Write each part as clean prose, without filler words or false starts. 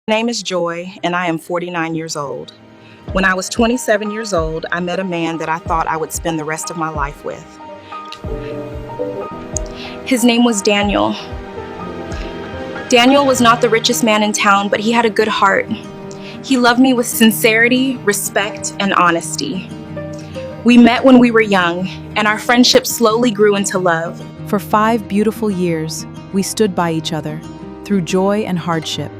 My name is Joy, and I am 49 years old. When I was 27 years old, I met a man that I thought I would spend the rest of my life with. His name was Daniel. Daniel was not the richest man in town, but he had a good heart. He loved me with sincerity, respect, and honesty. We met when we were young, and our friendship slowly grew into love. For 5 beautiful years, we stood by each other, through joy and hardship.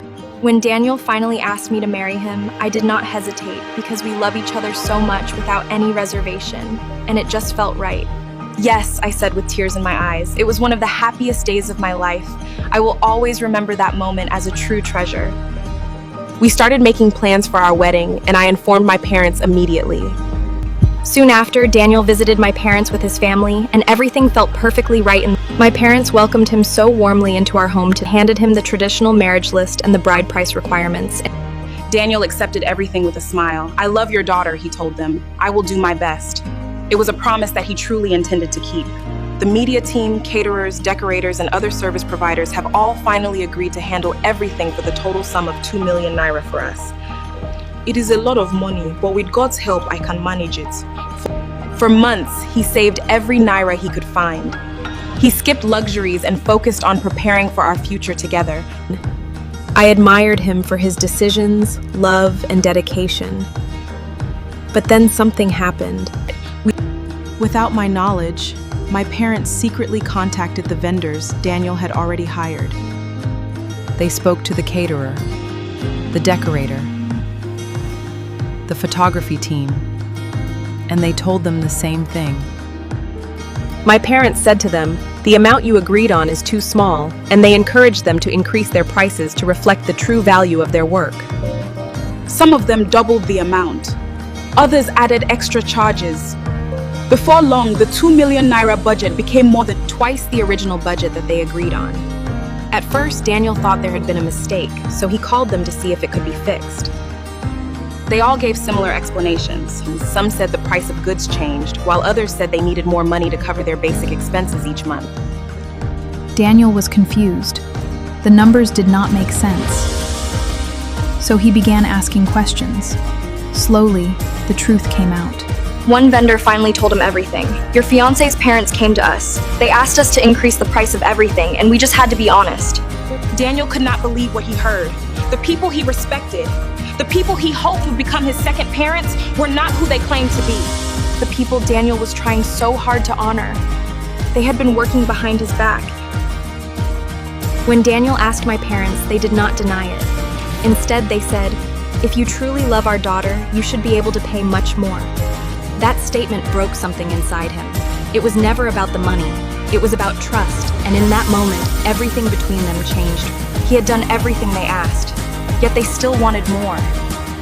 When Daniel finally asked me to marry him, I did not hesitate because we love each other so much without any reservation, and it just felt right. Yes, I said with tears in my eyes. It was one of the happiest days of my life. I will always remember that moment as a true treasure. We started making plans for our wedding, and I informed my parents immediately. Soon after, Daniel visited my parents with his family, and everything felt perfectly right. My parents welcomed him so warmly into our home and handed him the traditional marriage list and the bride price requirements. Daniel accepted everything with a smile. "I love your daughter," he told them. "I will do my best." It was a promise that he truly intended to keep. The media team, caterers, decorators, and other service providers have all finally agreed to handle everything for the total sum of 2 million naira for us. It is a lot of money, but with God's help, I can manage it. For months, he saved every naira he could find. He skipped luxuries and focused on preparing for our future together. I admired him for his decisions, love, and dedication. But then something happened. Without my knowledge, my parents secretly contacted the vendors Daniel had already hired. They spoke to the caterer, the decorator, the photography team, and they told them the same thing. My parents said to them, "The amount you agreed on is too small," and they encouraged them to increase their prices to reflect the true value of their work. Some of them doubled the amount. Others added extra charges. Before long, the 2 million naira budget became more than Twice the original budget that they agreed on. At first, Daniel thought there had been a mistake, so he called them to see if it could be fixed. They all gave similar explanations. Some said the price of goods changed, while others said they needed more money to cover their basic expenses each month. Daniel was confused. The numbers did not make sense. So he began asking questions. Slowly, the truth came out. One vendor finally told him everything. "Your fiance's parents came to us. They asked us to increase the price of everything, and we just had to be honest." Daniel could not believe what he heard. The people he respected, the people he hoped would become his second parents, were not who they claimed to be. The people Daniel was trying so hard to honor. They had been working behind his back. When Daniel asked my parents, they did not deny it. Instead, they said, "If you truly love our daughter, you should be able to pay much more." That statement broke something inside him. It was never about the money. It was about trust, and in that moment, everything between them changed. He had done everything they asked, yet they still wanted more.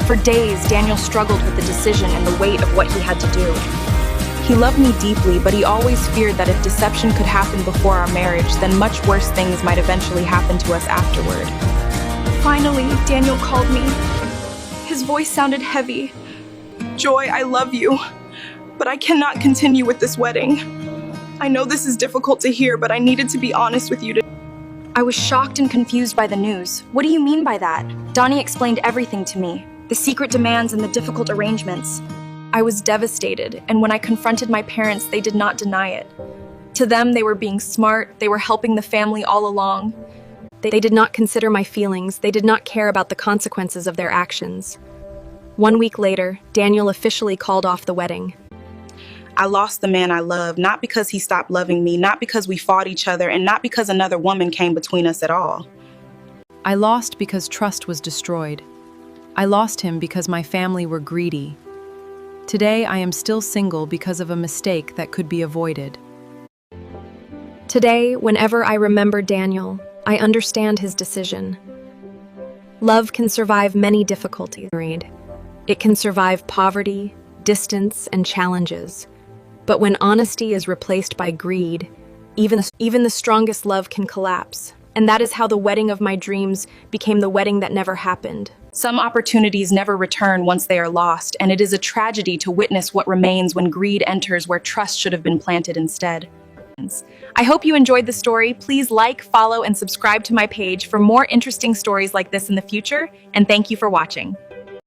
For days, Daniel struggled with the decision and the weight of what he had to do. He loved me deeply, but he always feared that if deception could happen before our marriage, then much worse things might eventually happen to us afterward. Finally, Daniel called me. His voice sounded heavy. "Joy, I love you, but I cannot continue with this wedding. I know this is difficult to hear, but I needed to be honest with you today." I was shocked and confused by the news. "What do you mean by that?" Donnie explained everything to me, the secret demands and the difficult arrangements. I was devastated, and when I confronted my parents, they did not deny it. To them, they were being smart, they were helping the family all along. They did not consider my feelings, they did not care about the consequences of their actions. 1 week later, Daniel officially called off the wedding. I lost the man I loved, not because he stopped loving me, not because we fought each other, and not because another woman came between us at all. I lost because trust was destroyed. I lost him because my family were greedy. Today, I am still single because of a mistake that could be avoided. Today, whenever I remember Daniel, I understand his decision. Love can survive many difficulties. It can survive poverty, distance, and challenges. But when honesty is replaced by greed, even the strongest love can collapse. And that is how the wedding of my dreams became the wedding that never happened. Some opportunities never return once they are lost, and it is a tragedy to witness what remains when greed enters where trust should have been planted instead. I hope you enjoyed the story. Please like, follow, and subscribe to my page for more interesting stories like this in the future, and thank you for watching.